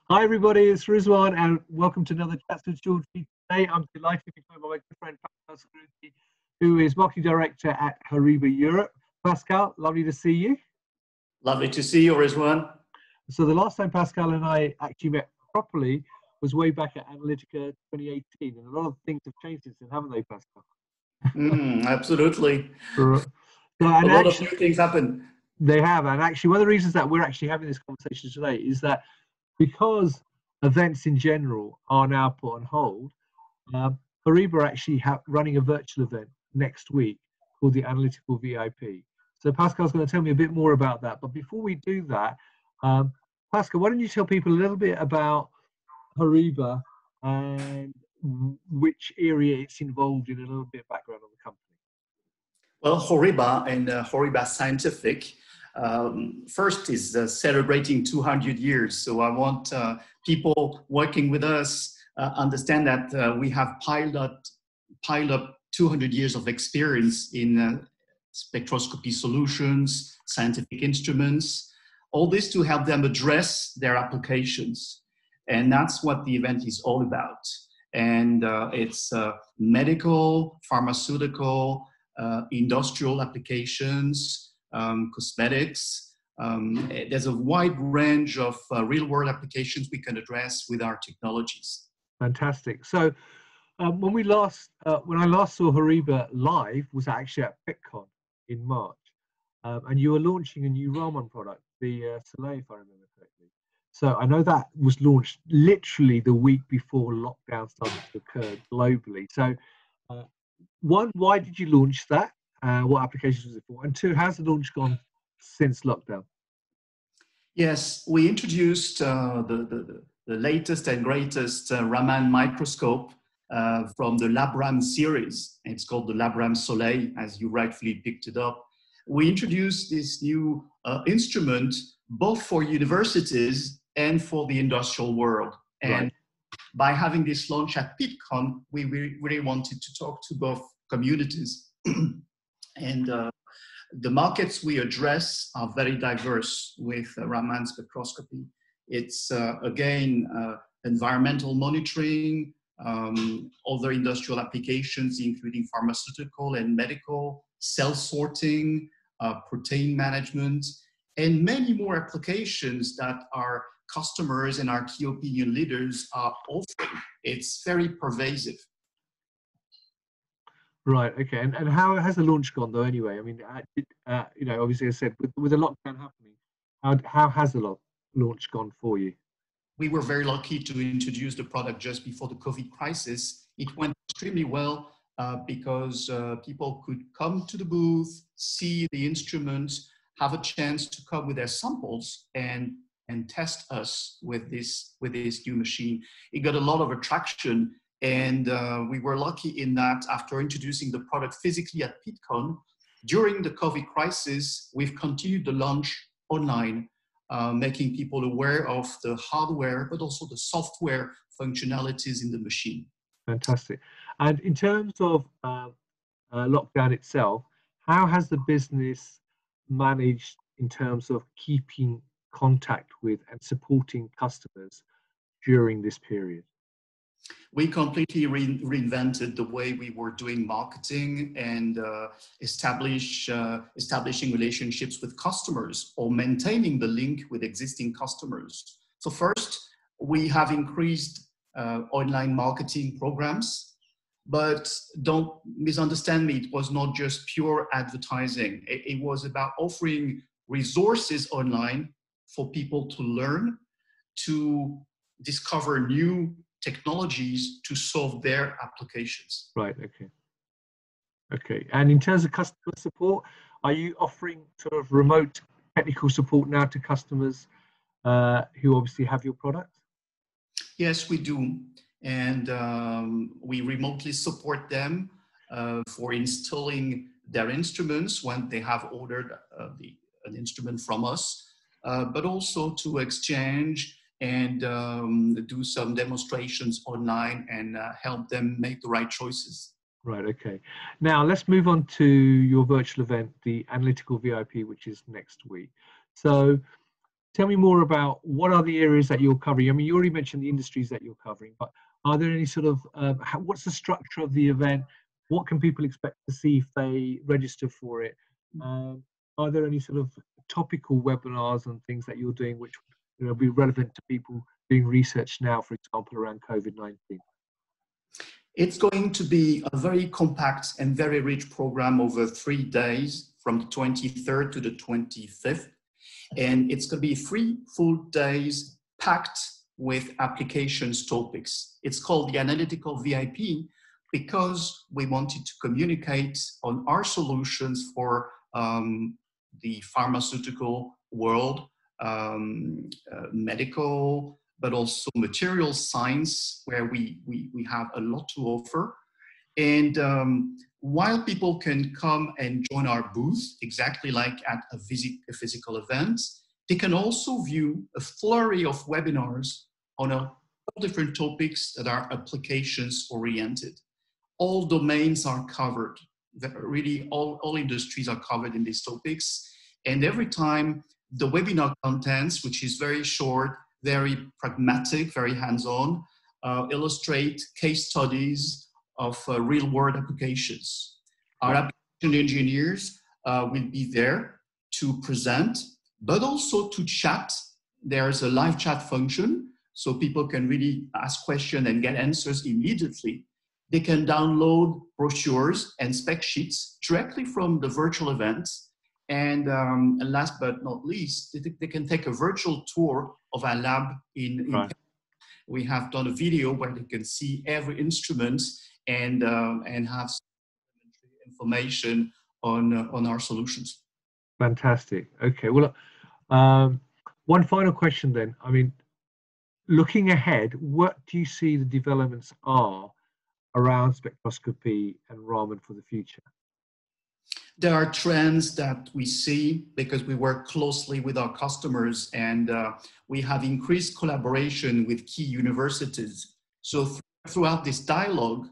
Hi everybody, it's Rizwan and welcome to another Chats with George. Today I'm delighted to be joined by my good friend Pascal Cerruti, who is Marketing Director at Horiba Europe. Pascal, lovely to see you. Lovely to see you, Rizwan. So the last time Pascal and I actually met properly was way back at Analytica 2018, and a lot of things have changed since then, haven't they, Pascal? Absolutely. So, a lot of new things happen. They have, and actually one of the reasons that we're actually having this conversation today is that because events in general are now put on hold, Horiba are actually running a virtual event next week called the Analytical VIP. So Pascal's going to tell me a bit more about that. But before we do that, Pascal, why don't you tell people a little bit about Horiba and which area it's involved in, a little bit of background on the company. Well, Horiba and Horiba Scientific first is celebrating 200 years. So I want people working with us understand that we have piled up 200 years of experience in spectroscopy solutions, scientific instruments, all this to help them address their applications. And that's what the event is all about. And it's medical, pharmaceutical, industrial applications, cosmetics. There's a wide range of real-world applications we can address with our technologies. Fantastic. So when I last saw Horiba live was actually at PitCon in March, and you were launching a new Raman product, the Soleil, if I remember correctly. So I know that was launched literally the week before lockdown started to occur globally. So one, why did you launch that? What applications was it for? And two, how's the launch gone since lockdown? Yes, we introduced the latest and greatest Raman microscope from the LabRAM series. It's called the LabRAM Soleil, as you rightfully picked it up. We introduced this new instrument both for universities and for the industrial world. And by having this launch at PitCon, we really wanted to talk to both communities. And the markets we address are very diverse with Raman spectroscopy. It's, again, environmental monitoring, other industrial applications, including pharmaceutical and medical, cell sorting, protein management, and many more applications that our customers and our key opinion leaders are offering. It's very pervasive. Right. Okay. And how has the launch gone though? Anyway, I mean, you know, obviously, I said with the lockdown happening, how has the launch gone for you? We were very lucky to introduce the product just before the COVID crisis. It went extremely well because people could come to the booth, see the instruments, have a chance to come with their samples and test us with this new machine. It got a lot of attraction. And we were lucky in that after introducing the product physically at PitCon, during the COVID crisis, we've continued the launch online, making people aware of the hardware, but also the software functionalities in the machine. Fantastic. And in terms of lockdown itself, how has the business managed in terms of keeping contact with and supporting customers during this period? We completely reinvented the way we were doing marketing and establishing relationships with customers or maintaining the link with existing customers. So first, we have increased online marketing programs, but don't misunderstand me, it was not just pure advertising. It was about offering resources online for people to learn, to discover new technologies to solve their applications. Right, okay. Okay, and in terms of customer support, are you offering sort of remote technical support now to customers who obviously have your product? Yes, we do. And we remotely support them for installing their instruments when they have ordered an instrument from us, but also to exchange and do some demonstrations online and help them make the right choices. Right, okay. Now let's move on to your virtual event, the Analytical VIP, which is next week. So tell me more about what are the areas that you're covering. I mean, you already mentioned the industries that you're covering, but are there any sort of, what's the structure of the event? What can people expect to see if they register for it? Are there any sort of topical webinars and things that you're doing which will be relevant to people doing research now, for example, around COVID-19? It's going to be a very compact and very rich program over 3 days, from the 23rd to the 25th. And it's going to be 3 full days packed with applications topics. It's called the Analytical VIP because we wanted to communicate on our solutions for the pharmaceutical world, medical, but also material science, where we have a lot to offer. And while people can come and join our booth, exactly like at a physical event, they can also view a flurry of webinars on all different topics that are applications oriented. All domains are covered. Really, all industries are covered in these topics. And every time the webinar contents, which is very short, very pragmatic, very hands-on, illustrate case studies of real-world applications. Our application engineers will be there to present, but also to chat. There's a live chat function, so people can really ask questions and get answers immediately. They can download brochures and spec sheets directly from the virtual events. And last but not least, they can take a virtual tour of our lab in Right. We have done a video where they can see every instrument and have information on our solutions. Fantastic. Okay. Well, one final question then. I mean, looking ahead, what do you see the developments are around spectroscopy and Raman for the future? There are trends that we see because we work closely with our customers, and we have increased collaboration with key universities. So throughout this dialogue,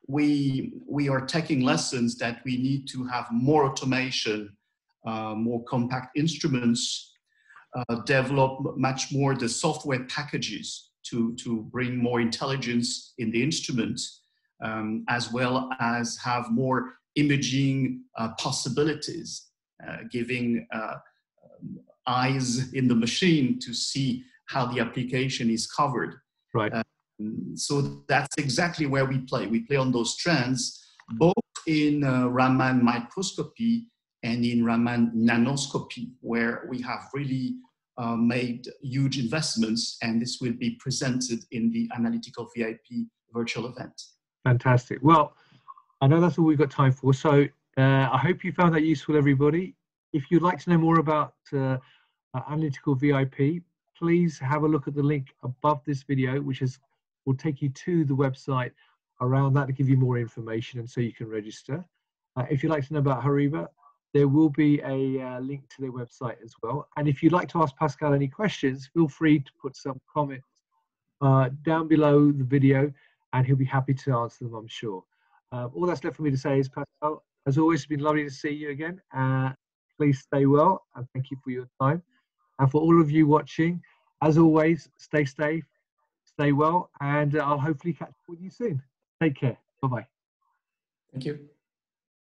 we are taking lessons that we need to have more automation, more compact instruments, develop much more the software packages to bring more intelligence in the instrument, as well as have more imaging possibilities, giving eyes in the machine to see how the application is covered. Right. So that's exactly where we play. We play on those trends, both in Raman microscopy and in Raman nanoscopy, where we have really made huge investments, and this will be presented in the Analytical VIP virtual event. Fantastic. Well, I know that's all we've got time for, so I hope you found that useful, everybody. If you'd like to know more about Analytical VIP, please have a look at the link above this video, which will take you to the website around that to give you more information, and so you can register. If you'd like to know about Horiba, there will be a link to their website as well. And if you'd like to ask Pascal any questions, feel free to put some comments down below the video, and he'll be happy to answer them, I'm sure. All that's left for me to say is, Pascal, as always, it's been lovely to see you again. Please stay well, and thank you for your time. And for all of you watching, as always, stay safe, stay well, and I'll hopefully catch up with you soon. Take care. Bye-bye. Thank you.